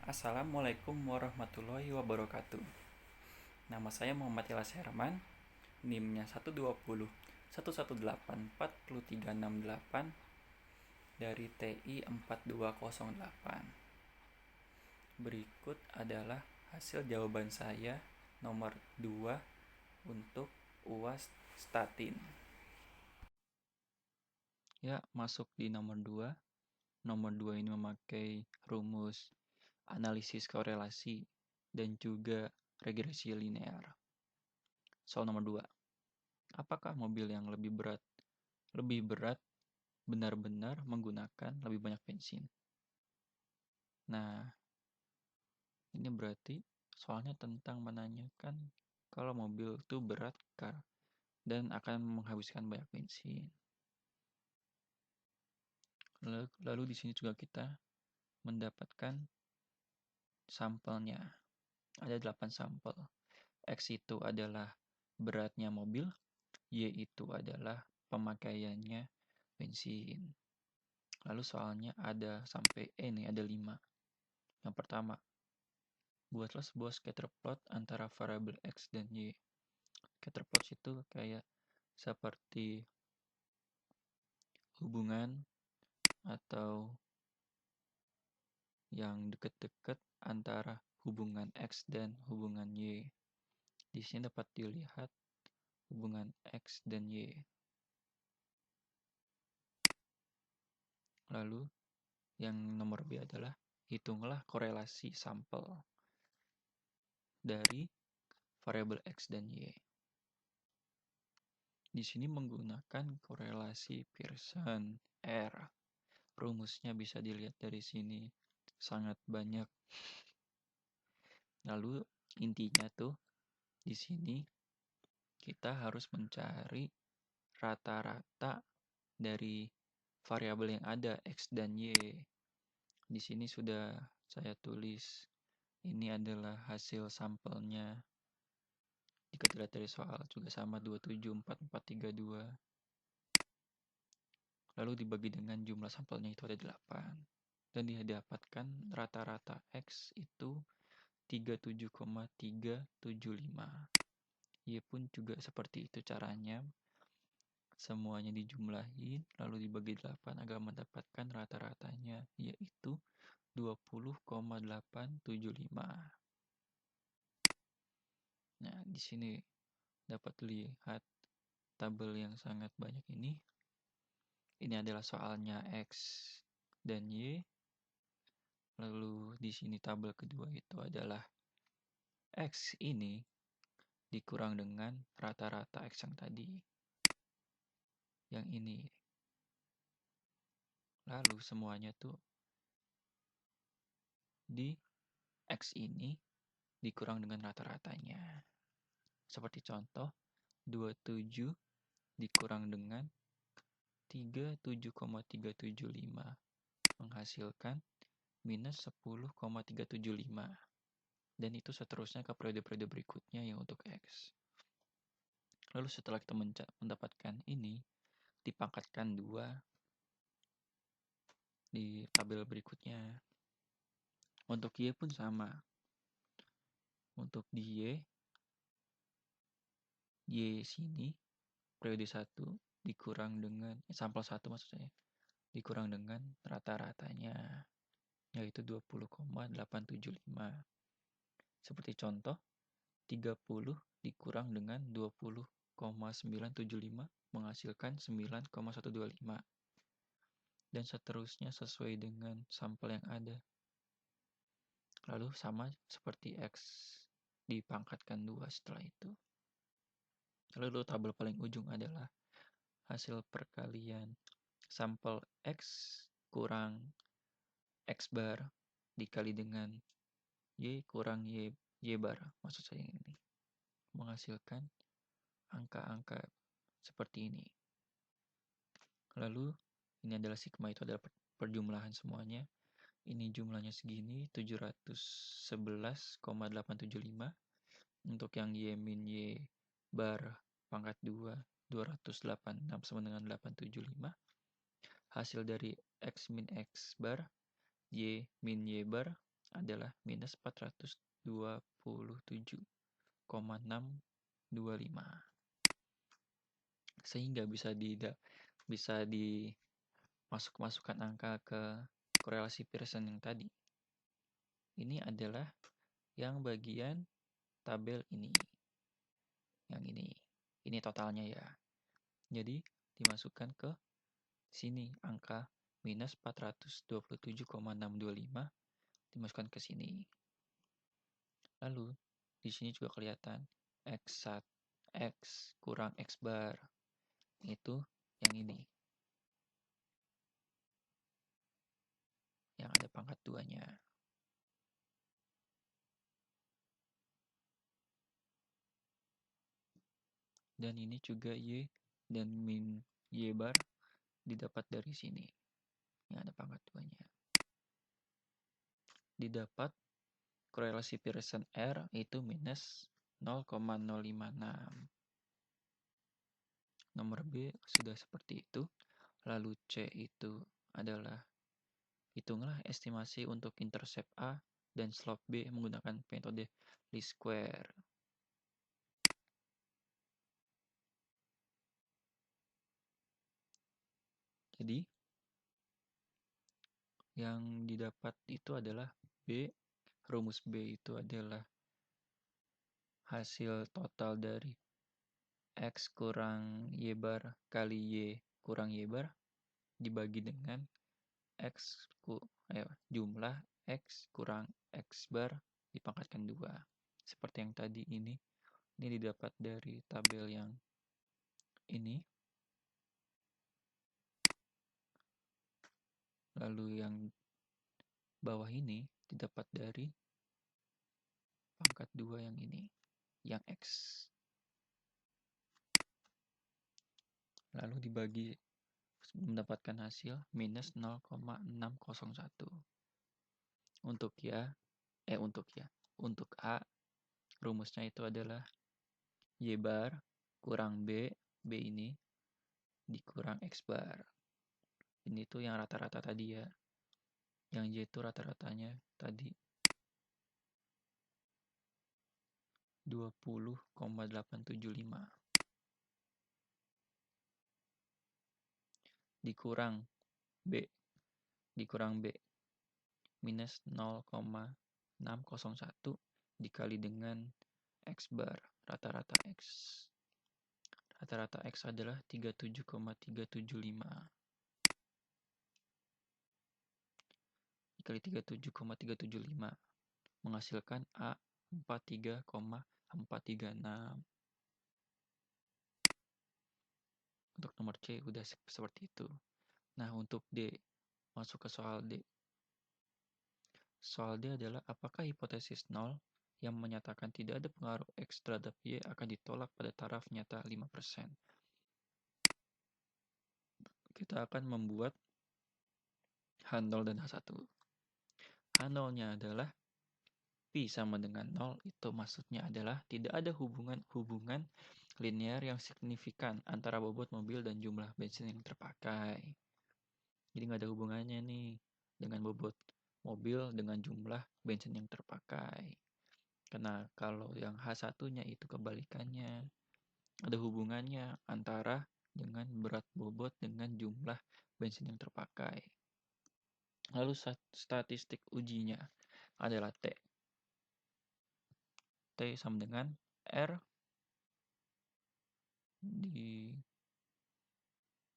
Assalamualaikum warahmatullahi wabarakatuh. Nama saya Muhammad Ilyas Herman, NIM-nya 120 118 40368 dari TI 4208. Berikut adalah hasil jawaban saya nomor 2 untuk UAS Statin. Ya, masuk di nomor 2. Nomor 2 ini memakai rumus analisis korelasi dan juga regresi linear. Soal nomor 2. Apakah mobil yang lebih berat benar-benar menggunakan lebih banyak bensin? Nah, ini berarti soalnya tentang menanyakan kalau mobil itu berat dan akan menghabiskan banyak bensin. Lalu di sini juga kita mendapatkan sampelnya. Ada 8 sampel. X itu adalah beratnya mobil, Y itu adalah pemakaiannya bensin. Lalu soalnya ada sampai E nih, ada 5. Yang pertama, buatlah sebuah scatter plot antara variabel X dan Y. Scatter plot itu kayak seperti hubungan atau yang dekat-dekat antara hubungan X dan hubungan Y. Di sini dapat dilihat hubungan X dan Y. Lalu yang nomor B adalah hitunglah korelasi sampel dari variabel X dan Y. Di sini menggunakan korelasi Pearson R. Rumusnya bisa dilihat dari sini, sangat banyak. Lalu intinya tuh di sini kita harus mencari rata-rata dari variabel yang ada X dan Y. Di sini sudah saya tulis. Ini adalah hasil sampelnya. Jika dilihat dari soal juga sama 274432. Lalu dibagi dengan jumlah sampelnya itu ada 8. Dan didapatkan rata-rata X itu 37,375. Y pun juga seperti itu caranya. Semuanya dijumlahin lalu dibagi 8 agar mendapatkan rata-ratanya, yaitu 20,875. Nah, di sini dapat lihat tabel yang sangat banyak ini. Ini adalah soalnya X dan Y. Lalu di sini tabel kedua itu adalah X ini dikurang dengan rata-rata X yang tadi. Yang ini. Lalu semuanya tuh di X ini dikurang dengan rata-ratanya. Seperti contoh, 27 dikurang dengan 37,375 menghasilkan minus 10,375. Dan itu seterusnya ke periode-periode berikutnya yang untuk X. Lalu setelah kita mendapatkan ini, dipangkatkan 2 di tabel berikutnya. Untuk Y pun sama. Untuk di Y sini, periode 1 dikurang dengan, sampel 1 maksud saya, dikurang dengan rata-ratanya, yaitu 20,875. Seperti contoh, 30 dikurang dengan 20,975 menghasilkan 9,125. Dan seterusnya sesuai dengan sampel yang ada. Lalu sama seperti X, dipangkatkan 2 setelah itu. Lalu tabel paling ujung adalah hasil perkalian sampel X kurang X bar dikali dengan Y kurang Y bar, maksud saya ini, menghasilkan angka-angka seperti ini. Lalu ini adalah sigma, itu adalah perjumlahan semuanya. Ini jumlahnya segini, 711,875. Untuk yang Y min Y bar pangkat 2, 286 sama dengan 875. Hasil dari X min X bar, Y min Y bar adalah minus 427,625. Sehingga bisa dimasukkan angka ke korelasi Pearson yang tadi. Ini adalah yang bagian tabel ini. Yang ini. Ini totalnya ya. Jadi dimasukkan ke sini angka minus 427,625 dimasukkan ke sini. Lalu di sini juga kelihatan X1 X kurang X bar. Itu yang ini. Yang ada pangkat 2-nya. Dan ini juga Y dan min Y bar didapat dari sini. Yang ada pangkat 2-nya. Didapat korelasi Pearson R itu minus 0,056. Nomor B sudah seperti itu. Lalu C itu adalah hitunglah estimasi untuk intercept A dan slope B menggunakan metode least square. Jadi yang didapat itu adalah B. Rumus B itu adalah hasil total dari X kurang Y bar kali Y kurang Y bar dibagi dengan jumlah X kurang X bar dipangkatkan 2. Seperti yang tadi ini didapat dari tabel yang ini. Lalu yang bawah ini didapat dari pangkat 2 yang ini, yang X. Lalu dibagi mendapatkan hasil minus 0,601. Untuk untuk A rumusnya itu adalah Y bar kurang B ini dikurang X bar. Ini tuh yang rata-rata tadi ya. Yang Y itu rata-ratanya tadi 20,875 dikurang B minus 0,601 dikali dengan X bar rata-rata X. Rata-rata X adalah 37,375 dikali 37,375 menghasilkan A 43,436. Untuk nomor C udah seperti itu. Nah, untuk D, masuk ke soal D. Soal D adalah apakah hipotesis 0 yang menyatakan tidak ada pengaruh X terhadap Y akan ditolak pada taraf nyata 5%. Kita akan membuat H0 dan H1. H0-nya adalah Pi sama dengan 0, itu maksudnya adalah tidak ada hubungan linear yang signifikan antara bobot mobil dan jumlah bensin yang terpakai. Jadi nggak ada hubungannya nih dengan bobot mobil dengan jumlah bensin yang terpakai. Karena kalau yang H1-nya itu kebalikannya. Ada hubungannya antara dengan berat bobot dengan jumlah bensin yang terpakai. Lalu statistik ujinya adalah T. T sama dengan R di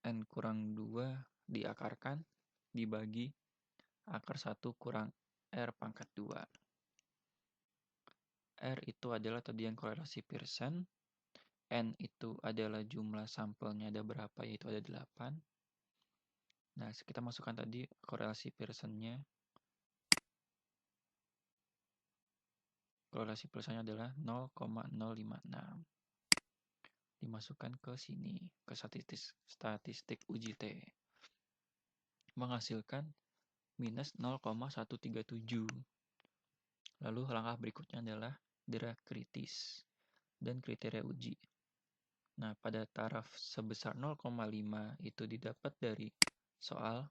N kurang 2 diakarkan dibagi akar 1 kurang R pangkat 2. R itu adalah tadi yang korelasi Pearson. N itu adalah jumlah sampelnya ada berapa, yaitu ada 8. Nah, kita masukkan tadi korelasi Pearson-nya. Korelasi Pearson-nya adalah 0,056. Dimasukkan ke sini, ke statistik uji T. Menghasilkan minus 0,137. Lalu langkah berikutnya adalah derajat kritis dan kriteria uji. Nah, pada taraf sebesar 0,5 itu didapat dari soal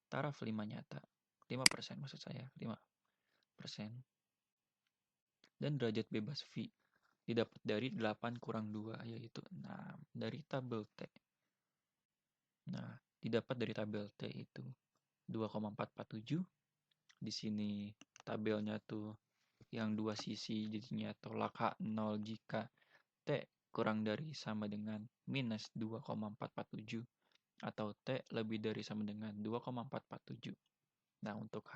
taraf 5 nyata, 5% maksud saya, 5%. Dan derajat bebas V didapat dari 8 kurang 2, yaitu 6 dari tabel T. Nah, didapat dari tabel T itu 2,447. Di sini tabelnya tuh yang dua sisi jadinya tolak H0 jika T kurang dari sama dengan minus 2,447 atau T lebih dari sama dengan 2,447. Nah, untuk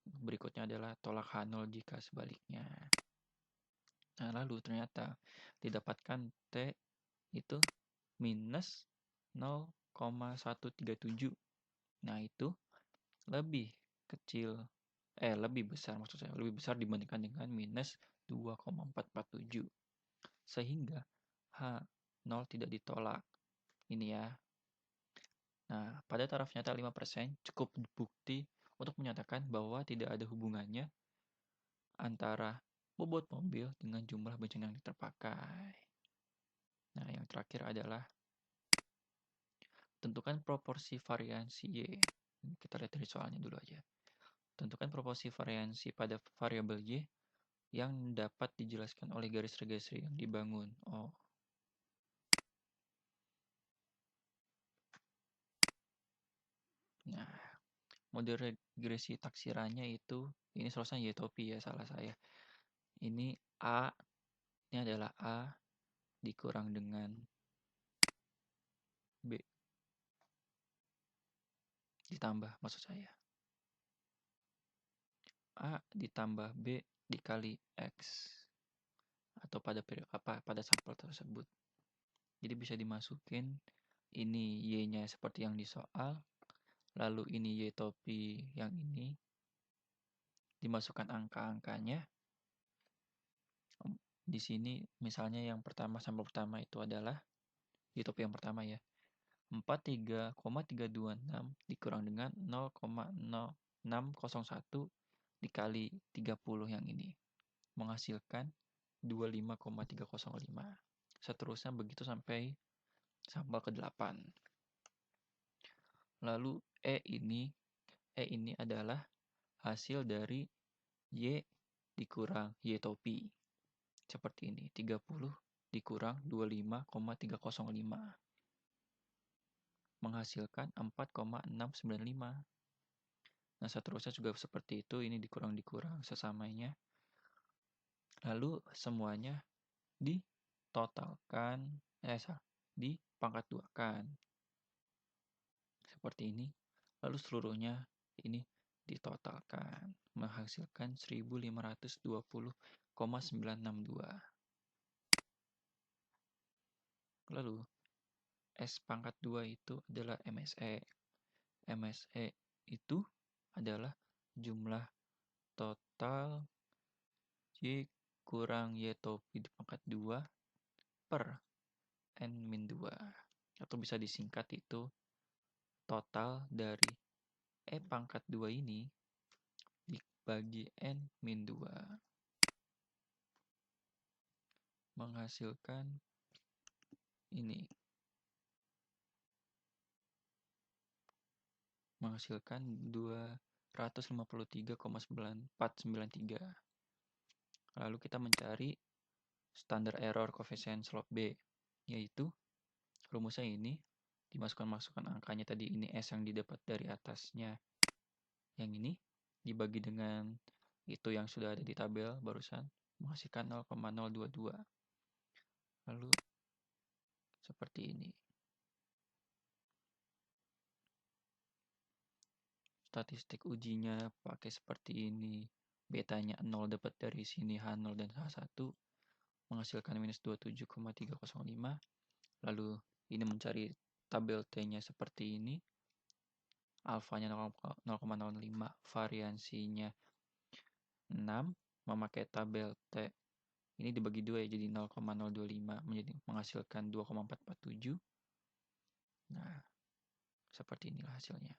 berikutnya adalah tolak H0 jika sebaliknya. Nah, lalu ternyata didapatkan T itu minus 0,137. Nah, itu lebih kecil, lebih besar maksud saya, lebih besar dibandingkan dengan minus 2,447. Sehingga H0 tidak ditolak. Ini ya. Nah, pada taraf nyata 5% cukup bukti untuk menyatakan bahwa tidak ada hubungannya antara bobot mobil dengan jumlah bensin yang terpakai. Nah, yang terakhir adalah tentukan proporsi variansi Y. Kita lihat dari soalnya dulu aja. Tentukan proporsi variansi pada variabel Y yang dapat dijelaskan oleh garis regresi yang dibangun. Nah, model regresi taksirannya itu, ini soalnya Y-topi ya, salah saya. Ini A, ini adalah A dikurang dengan B ditambah, maksud saya. A ditambah B dikali X atau pada sampel tersebut. Jadi bisa dimasukin ini Y-nya seperti yang di soal, lalu ini Y-topi yang ini dimasukkan angka-angkanya. Di sini misalnya yang pertama, sampel pertama itu adalah Y-topi yang pertama ya. 43,326 dikurang dengan 0,0601 dikali 30 yang ini menghasilkan 25,305. Seterusnya begitu sampai sampel ke-8. Lalu E ini adalah hasil dari Y dikurang Y-topi. Seperti ini, 30 dikurang 25,305. Menghasilkan 4,695. Nah, seterusnya juga seperti itu, ini dikurang sesamanya. Lalu semuanya ditotalkan, dipangkat duakan. Seperti ini. Lalu seluruhnya ini ditotalkan, menghasilkan 1520,962. Lalu S pangkat 2 itu adalah MSE. MSE itu adalah jumlah total Y kurang Y-topi di pangkat 2 per N-2. Atau bisa disingkat itu total dari E pangkat 2 ini dibagi N-2. Menghasilkan ini. Menghasilkan 253,493. Lalu kita mencari standar error koefisien slope B, yaitu rumusnya ini, dimasukkan angkanya tadi, ini S yang didapat dari atasnya, yang ini dibagi dengan itu yang sudah ada di tabel barusan, menghasilkan 0,022. Lalu seperti ini. Statistik ujinya pakai seperti ini. Betanya 0 dapat dari sini H0 dan H1, menghasilkan minus 27,305. Lalu ini mencari tabel T-nya seperti ini. Alfanya 0,05, variansinya 6, memakai tabel T. Ini dibagi 2 ya, jadi 0,025 menjadi menghasilkan 2,447. Nah, seperti inilah hasilnya.